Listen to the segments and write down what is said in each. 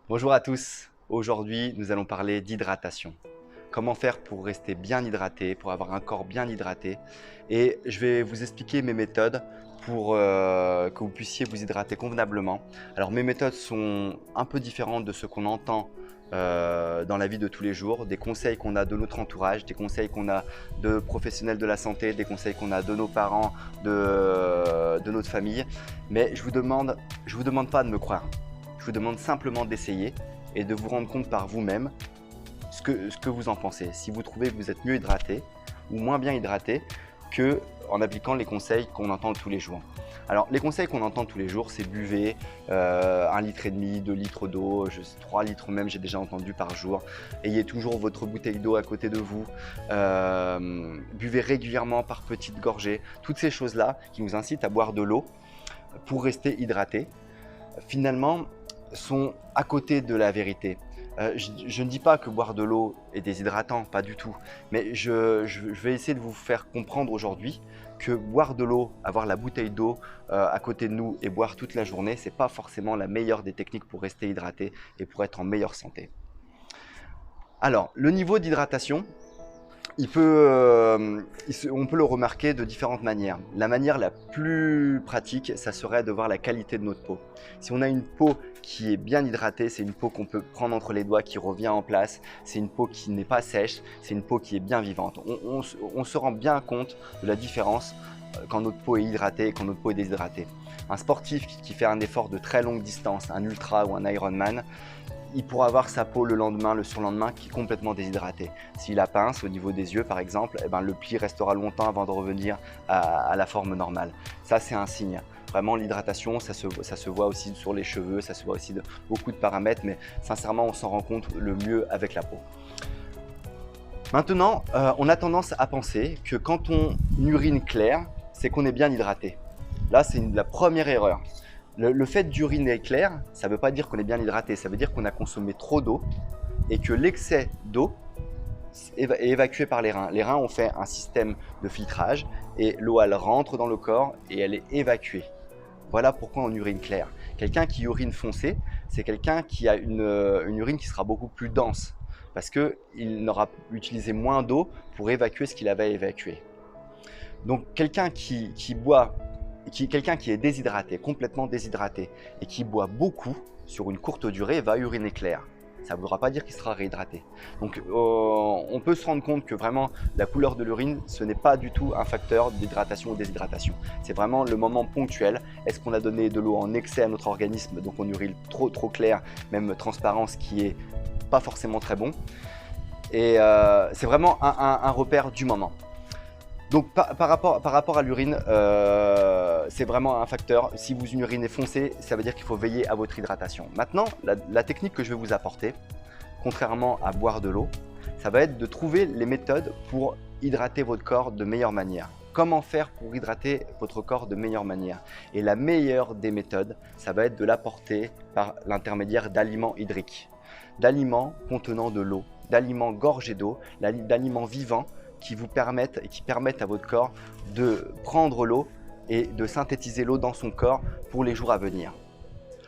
Bonjour à tous. Aujourd'hui, nous allons parler d'hydratation. Comment faire pour rester bien hydraté, pour avoir un corps bien hydraté. Et je vais vous expliquer mes méthodes pour que vous puissiez vous hydrater convenablement. Alors mes méthodes sont un peu différentes de ce qu'on entend dans la vie de tous les jours, des conseils qu'on a de notre entourage, des conseils qu'on a de professionnels de la santé, des conseils qu'on a de nos parents, de notre famille. Mais je vous demande pas de me croire. Je vous demande simplement d'essayer et de vous rendre compte par vous-même ce que vous en pensez. Si vous trouvez que vous êtes mieux hydraté ou moins bien hydraté qu'en appliquant les conseils qu'on entend tous les jours. Alors, les conseils qu'on entend tous les jours, c'est buvez 1,5 litre, 2 litres d'eau, 3 litres même, j'ai déjà entendu par jour. Ayez toujours votre bouteille d'eau à côté de vous. Buvez régulièrement par petites gorgées. Toutes ces choses-là qui nous incitent à boire de l'eau pour rester hydraté, finalement, sont à côté de la vérité. Je ne dis pas que boire de l'eau est déshydratant, pas du tout. Mais je vais essayer de vous faire comprendre aujourd'hui que boire de l'eau, avoir la bouteille d'eau à côté de nous et boire toute la journée, ce n'est pas forcément la meilleure des techniques pour rester hydraté et pour être en meilleure santé. Alors, le niveau d'hydratation, on peut le remarquer de différentes manières. La manière la plus pratique, ça serait de voir la qualité de notre peau. Si on a une peau qui est bien hydratée, c'est une peau qu'on peut prendre entre les doigts, qui revient en place, c'est une peau qui n'est pas sèche, c'est une peau qui est bien vivante. On se rend bien compte de la différence quand notre peau est hydratée et quand notre peau est déshydratée. Un sportif qui fait un effort de très longue distance, un ultra ou un Ironman, il pourra avoir sa peau le lendemain, le surlendemain qui est complètement déshydratée. S'il a pince au niveau des yeux par exemple, le pli restera longtemps avant de revenir à la forme normale. Ça c'est un signe. Vraiment l'hydratation, ça se voit aussi sur les cheveux, ça se voit aussi de beaucoup de paramètres, mais sincèrement on s'en rend compte le mieux avec la peau. Maintenant, on a tendance à penser que quand on urine clair, c'est qu'on est bien hydraté. Là c'est la première erreur. Le fait d'uriner clair, ça ne veut pas dire qu'on est bien hydraté, ça veut dire qu'on a consommé trop d'eau et que l'excès d'eau est évacué par les reins. Les reins ont fait un système de filtrage et l'eau elle rentre dans le corps et elle est évacuée. Voilà pourquoi on urine clair. Quelqu'un qui urine foncé, c'est quelqu'un qui a une urine qui sera beaucoup plus dense parce qu'il n'aura utilisé moins d'eau pour évacuer ce qu'il avait évacué. Donc quelqu'un qui est déshydraté, complètement déshydraté, et qui boit beaucoup sur une courte durée, va uriner clair. Ça ne voudra pas dire qu'il sera réhydraté. Donc on peut se rendre compte que vraiment la couleur de l'urine, ce n'est pas du tout un facteur d'hydratation ou déshydratation. C'est vraiment le moment ponctuel. Est-ce qu'on a donné de l'eau en excès à notre organisme, donc on urine trop clair, même transparent, ce qui n'est pas forcément très bon. Et c'est vraiment un repère du moment. Donc par rapport à l'urine, c'est vraiment un facteur. Si vous urinez foncé, ça veut dire qu'il faut veiller à votre hydratation. Maintenant, la technique que je vais vous apporter, contrairement à boire de l'eau, ça va être de trouver les méthodes pour hydrater votre corps de meilleure manière. Comment faire pour hydrater votre corps de meilleure manière? Et la meilleure des méthodes, ça va être de l'apporter par l'intermédiaire d'aliments hydriques, d'aliments contenant de l'eau, d'aliments gorgés d'eau, d'aliments vivants, qui vous permettent et qui permettent à votre corps de prendre l'eau et de synthétiser l'eau dans son corps pour les jours à venir.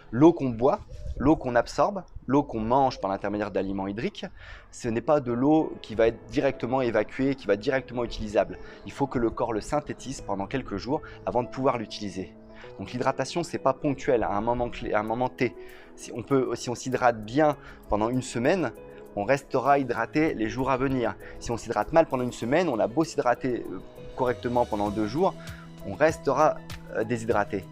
L'eau qu'on boit, l'eau qu'on absorbe, l'eau qu'on mange par l'intermédiaire d'aliments hydriques, ce n'est pas de l'eau qui va être directement évacuée, qui va être directement utilisable. Il faut que le corps le synthétise pendant quelques jours avant de pouvoir l'utiliser. Donc l'hydratation, ce n'est pas ponctuel à un moment clé, à un moment T. Si on s'hydrate bien pendant une semaine, on restera hydraté les jours à venir. Si on s'hydrate mal pendant une semaine, on a beau s'hydrater correctement pendant 2 jours, on restera déshydraté.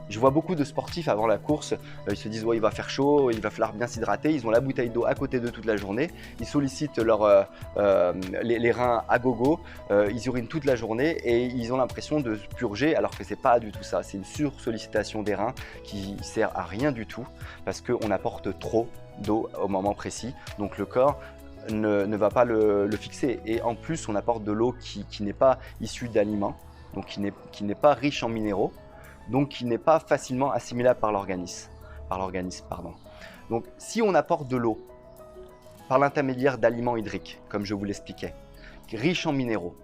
Je vois beaucoup de sportifs avant la course, ils se disent ouais, il va faire chaud, il va falloir bien s'hydrater, ils ont la bouteille d'eau à côté d'eux toute la journée, ils sollicitent les reins à gogo, ils urinent toute la journée et ils ont l'impression de purger alors que ce n'est pas du tout ça, c'est une sursollicitation des reins qui ne sert à rien du tout parce qu'on apporte trop d'eau au moment précis, donc le corps ne va pas le fixer et en plus on apporte de l'eau qui n'est pas issue d'aliments, donc qui n'est pas riche en minéraux, donc qui n'est pas facilement assimilable par l'organisme. Donc si on apporte de l'eau par l'intermédiaire d'aliments hydriques, comme je vous l'expliquais, riches en minéraux,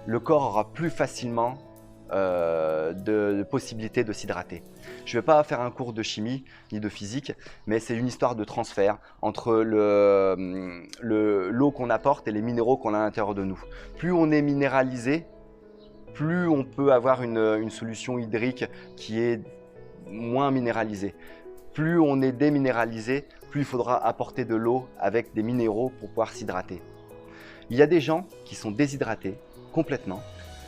le corps aura plus facilement de possibilités de s'hydrater. Je ne vais pas faire un cours de chimie ni de physique, mais c'est une histoire de transfert entre l'eau qu'on apporte et les minéraux qu'on a à l'intérieur de nous. Plus on est minéralisé, plus on peut avoir une solution hydrique qui est moins minéralisée. Plus on est déminéralisé, plus il faudra apporter de l'eau avec des minéraux pour pouvoir s'hydrater. Il y a des gens qui sont déshydratés complètement,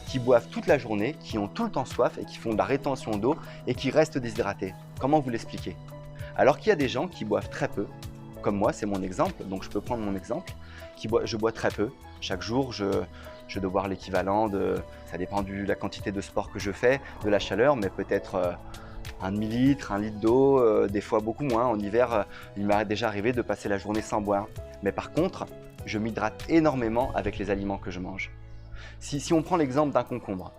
qui boivent toute la journée, qui ont tout le temps soif et qui font de la rétention d'eau et qui restent déshydratés. Comment vous l'expliquer? Alors qu'il y a des gens qui boivent très peu, comme moi, c'est mon exemple, donc je peux prendre mon exemple, je bois très peu. Chaque jour, je dois boire l'équivalent ça dépend de la quantité de sport que je fais, de la chaleur, mais peut-être un demi-litre, 1 litre d'eau, des fois beaucoup moins. En hiver, il m'est déjà arrivé de passer la journée sans boire. Mais par contre, je m'hydrate énormément avec les aliments que je mange. Si on prend l'exemple d'un concombre,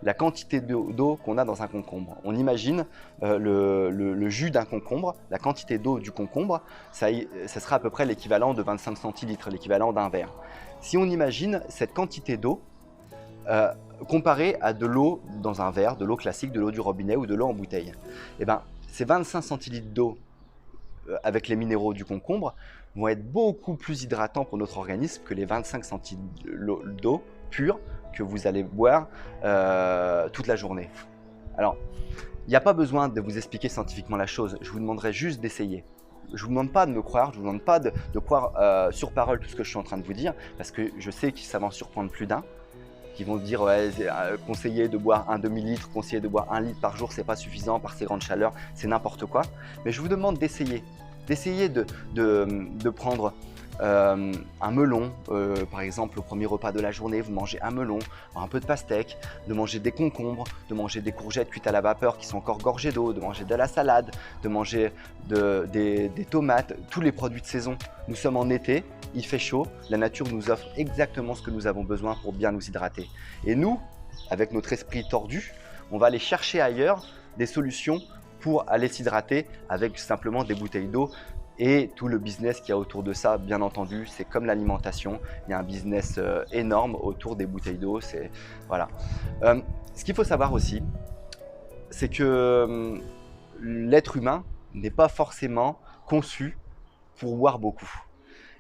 la quantité d'eau qu'on a dans un concombre, on imagine le jus d'un concombre, la quantité d'eau du concombre, ça sera à peu près l'équivalent de 25 centilitres, l'équivalent d'un verre. Si on imagine cette quantité d'eau comparée à de l'eau dans un verre, de l'eau classique, de l'eau du robinet ou de l'eau en bouteille, eh ben, ces 25 centilitres d'eau avec les minéraux du concombre vont être beaucoup plus hydratants pour notre organisme que les 25 centilitres d'eau pure que vous allez boire toute la journée. Alors, il n'y a pas besoin de vous expliquer scientifiquement la chose, je vous demanderai juste d'essayer. Je ne vous demande pas de me croire, je ne vous demande pas de croire sur parole tout ce que je suis en train de vous dire, parce que je sais que ça va en surprendre plus d'un, qui vont dire ouais, conseiller de boire un demi-litre, conseiller de boire 1 litre par jour, c'est pas suffisant par ces grandes chaleurs, c'est n'importe quoi. Mais je vous demande d'essayer de prendre un melon, par exemple au premier repas de la journée, vous mangez un melon, un peu de pastèque, de manger des concombres, de manger des courgettes cuites à la vapeur qui sont encore gorgées d'eau, de manger de la salade, de manger des tomates, tous les produits de saison. Nous sommes en été, il fait chaud, la nature nous offre exactement ce que nous avons besoin pour bien nous hydrater. Et nous, avec notre esprit tordu, on va aller chercher ailleurs des solutions pour aller s'hydrater avec simplement des bouteilles d'eau. Et tout le business qu'il y a autour de ça, bien entendu, c'est comme l'alimentation. Il y a un business énorme autour des bouteilles d'eau. Voilà. Ce qu'il faut savoir aussi, c'est que l'être humain n'est pas forcément conçu pour boire beaucoup.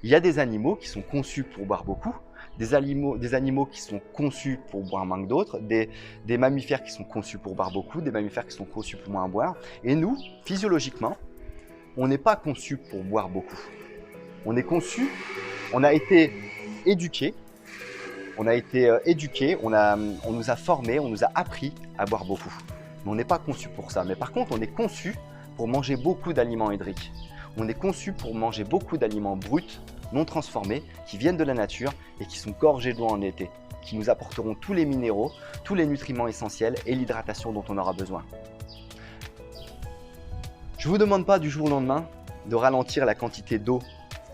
Il y a des animaux qui sont conçus pour boire beaucoup, des animaux qui sont conçus pour boire moins que d'autres, des mammifères qui sont conçus pour boire beaucoup, des mammifères qui sont conçus pour moins boire. Et nous, physiologiquement, on n'est pas conçu pour boire beaucoup. On est conçu, on a été éduqué, on nous a formés, on nous a appris à boire beaucoup. Mais on n'est pas conçu pour ça. Mais par contre, on est conçu pour manger beaucoup d'aliments hydriques. On est conçu pour manger beaucoup d'aliments bruts, non transformés, qui viennent de la nature et qui sont gorgés d'eau en été, qui nous apporteront tous les minéraux, tous les nutriments essentiels et l'hydratation dont on aura besoin. Je ne vous demande pas du jour au lendemain de ralentir la quantité d'eau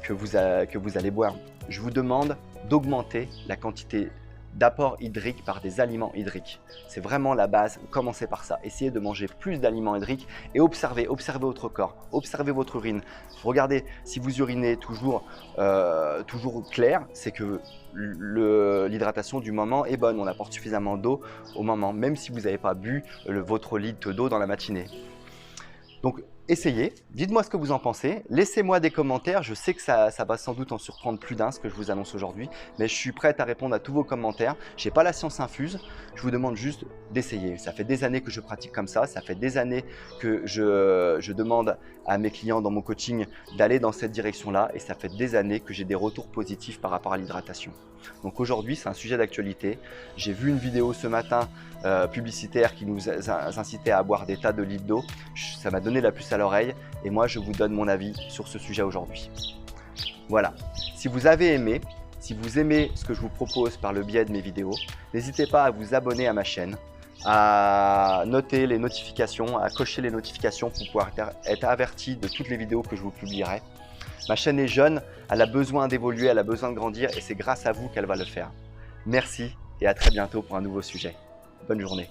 que vous allez boire. Je vous demande d'augmenter la quantité d'apport hydrique par des aliments hydriques. C'est vraiment la base, commencez par ça. Essayez de manger plus d'aliments hydriques et observez votre corps, observez votre urine. Regardez, si vous urinez toujours clair, c'est que l'hydratation du moment est bonne. On apporte suffisamment d'eau au moment, même si vous n'avez pas bu votre litre d'eau dans la matinée. Donc, essayez, dites-moi ce que vous en pensez, laissez-moi des commentaires, je sais que ça va sans doute en surprendre plus d'un ce que je vous annonce aujourd'hui, mais je suis prête à répondre à tous vos commentaires, je n'ai pas la science infuse, je vous demande juste d'essayer. Ça fait des années que je pratique comme ça fait des années que je demande à mes clients dans mon coaching d'aller dans cette direction-là et ça fait des années que j'ai des retours positifs par rapport à l'hydratation. Donc aujourd'hui, c'est un sujet d'actualité. J'ai vu une vidéo ce matin publicitaire qui nous incitait à boire des tas de litres d'eau. Ça m'a donné la puce à l'oreille et moi, je vous donne mon avis sur ce sujet aujourd'hui. Voilà. Si vous avez aimé, si vous aimez ce que je vous propose par le biais de mes vidéos, n'hésitez pas à vous abonner à ma chaîne, à noter les notifications, à cocher les notifications pour pouvoir être averti de toutes les vidéos que je vous publierai. Ma chaîne est jeune, elle a besoin d'évoluer, elle a besoin de grandir et c'est grâce à vous qu'elle va le faire. Merci et à très bientôt pour un nouveau sujet. Bonne journée.